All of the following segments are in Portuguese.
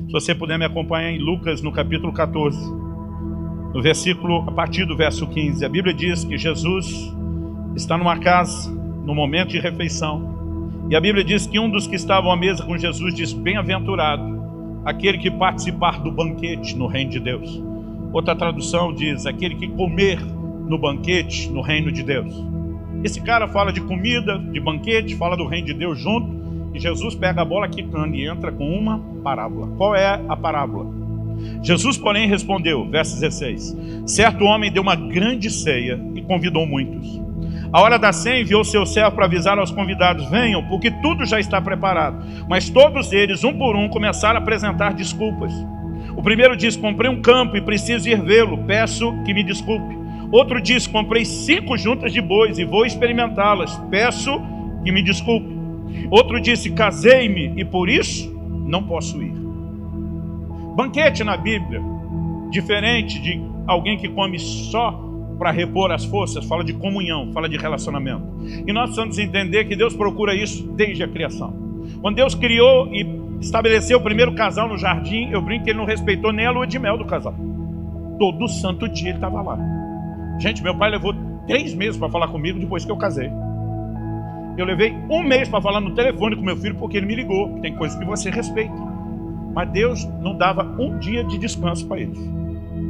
Se você puder me acompanhar em Lucas, no capítulo 14, no versículo, a partir do verso 15, a Bíblia diz que Jesus está numa casa, no momento de refeição, e a Bíblia diz que um dos que estavam à mesa com Jesus diz: bem-aventurado aquele que participar do banquete no reino de Deus. Outra tradução diz: aquele que comer no banquete no reino de Deus. Esse cara fala de comida, de banquete, fala do reino de Deus junto, e Jesus pega a bola quicando e entra com uma parábola. Qual é a parábola? Jesus, porém, respondeu, verso 16: certo homem deu uma grande ceia e convidou muitos. A hora da ceia enviou seu servo para avisar aos convidados: venham, porque tudo já está preparado. Mas todos eles, um por um, começaram a apresentar desculpas. O primeiro disse: comprei um campo e preciso ir vê-lo, peço que me desculpe. Outro disse: comprei 5 juntas de bois e vou experimentá-las, peço que me desculpe. Outro disse: casei-me e por isso não posso ir. Banquete na Bíblia, diferente de alguém que come só para repor as forças, fala de comunhão, fala de relacionamento. E nós precisamos entender que Deus procura isso desde a criação. Quando Deus criou e estabeleceu o primeiro casal no jardim, eu brinco que ele não respeitou nem a lua de mel do casal. Todo santo dia ele estava lá. Gente, meu pai levou 3 meses para falar comigo depois que eu casei. Eu levei 1 mês para falar no telefone com meu filho porque ele me ligou. Tem coisas que você respeita. Mas Deus não dava um dia de descanso para eles.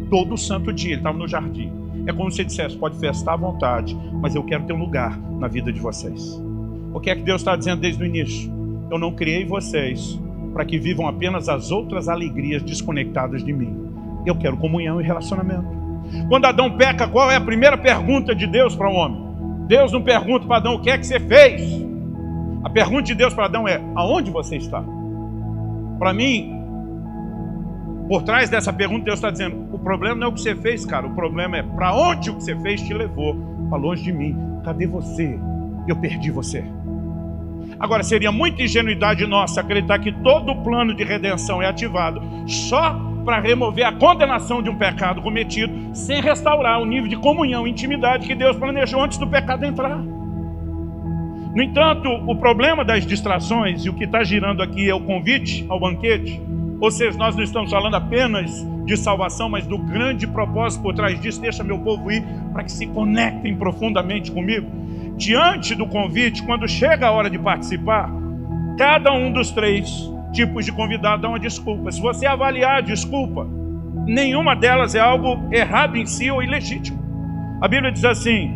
Todo santo dia ele estava no jardim. É como se ele dissesse: pode festar à vontade, mas eu quero ter um lugar na vida de vocês. O que é que Deus está dizendo desde o início? Eu não criei vocês para que vivam apenas as outras alegrias desconectadas de mim. Eu quero comunhão e relacionamento. Quando Adão peca, qual é a primeira pergunta de Deus para o homem? Deus não pergunta para Adão: o que é que você fez? A pergunta de Deus para Adão é: aonde você está? Para mim, por trás dessa pergunta, Deus está dizendo: o problema não é o que você fez, cara. O problema é para onde o que você fez te levou. Para longe de mim. Cadê você? Eu perdi você. Agora, seria muita ingenuidade nossa acreditar que todo o plano de redenção é ativado só para remover a condenação de um pecado cometido, sem restaurar o nível de comunhão e intimidade que Deus planejou antes do pecado entrar. No entanto, o problema das distrações, e o que está girando aqui é o convite ao banquete, ou seja, nós não estamos falando apenas de salvação, mas do grande propósito por trás disso: deixa meu povo ir para que se conectem profundamente comigo. Diante do convite, quando chega a hora de participar, cada um dos 3 tipos de convidado dá uma desculpa. Se você avaliar a desculpa, nenhuma delas é algo errado em si ou ilegítimo. A Bíblia diz assim: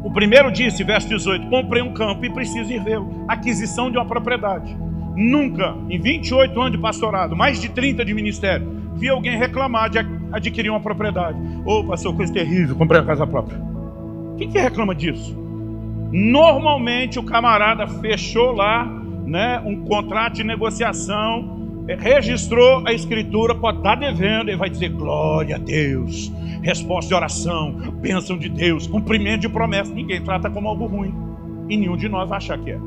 o primeiro disse, verso 18: comprei um campo e preciso ir vê-lo. Aquisição de uma propriedade. Nunca, em 28 anos de pastorado, mais de 30 de ministério, vi alguém reclamar de adquirir uma propriedade. Ô, pastor, coisa terrível, comprei a casa própria. Quem que reclama disso? Normalmente o camarada fechou lá, né, um contrato de negociação, registrou a escritura, pode estar devendo, ele vai dizer: glória a Deus, resposta de oração, bênção de Deus, cumprimento de promessa. Ninguém trata como algo ruim, e nenhum de nós vai achar que é.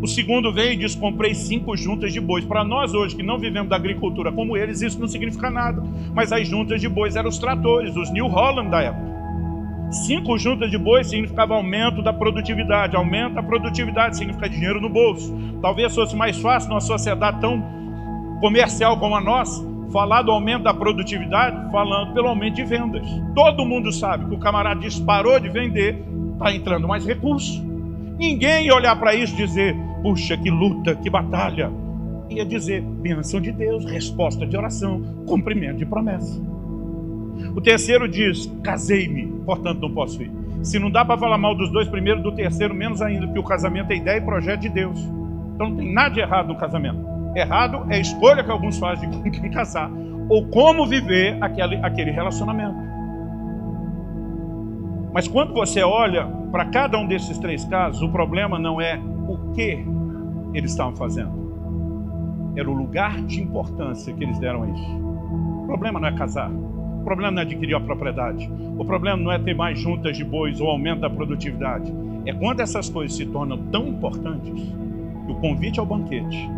O segundo veio e diz: comprei 5 juntas de bois. Para nós hoje, que não vivemos da agricultura como eles, isso não significa nada. Mas as juntas de bois eram os tratores, os New Holland da época. 5 juntas de bois significava aumento da produtividade. Aumenta a produtividade significa dinheiro no bolso. Talvez fosse mais fácil numa sociedade tão comercial como a nossa falar do aumento da produtividade falando pelo aumento de vendas. Todo mundo sabe que o camarada disparou de vender, está entrando mais recurso. Ninguém ia olhar para isso e dizer: puxa, que luta, que batalha. Ia dizer: bênção de Deus, resposta de oração, cumprimento de promessa. O terceiro diz: casei-me, portanto não posso ir. Se não dá para falar mal dos 2 primeiros, do terceiro menos ainda, porque o casamento é ideia e projeto de Deus. Então não tem nada de errado no casamento. Errado é a escolha que alguns fazem de com quem casar, ou como viver aquele relacionamento. Mas quando você olha para cada um desses 3 casos, o problema não é o que eles estavam fazendo, era o lugar de importância que eles deram a isso. O problema não é casar, o problema não é adquirir a propriedade, o problema não é ter mais juntas de bois ou aumento da produtividade. É quando essas coisas se tornam tão importantes que o convite ao banquete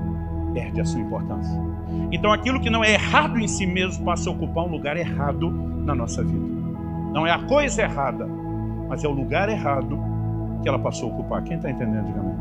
perde a sua importância. Então aquilo que não é errado em si mesmo passa a ocupar um lugar errado na nossa vida. Não é a coisa errada, mas é o lugar errado que ela passou a ocupar. Quem está entendendo, diga amém.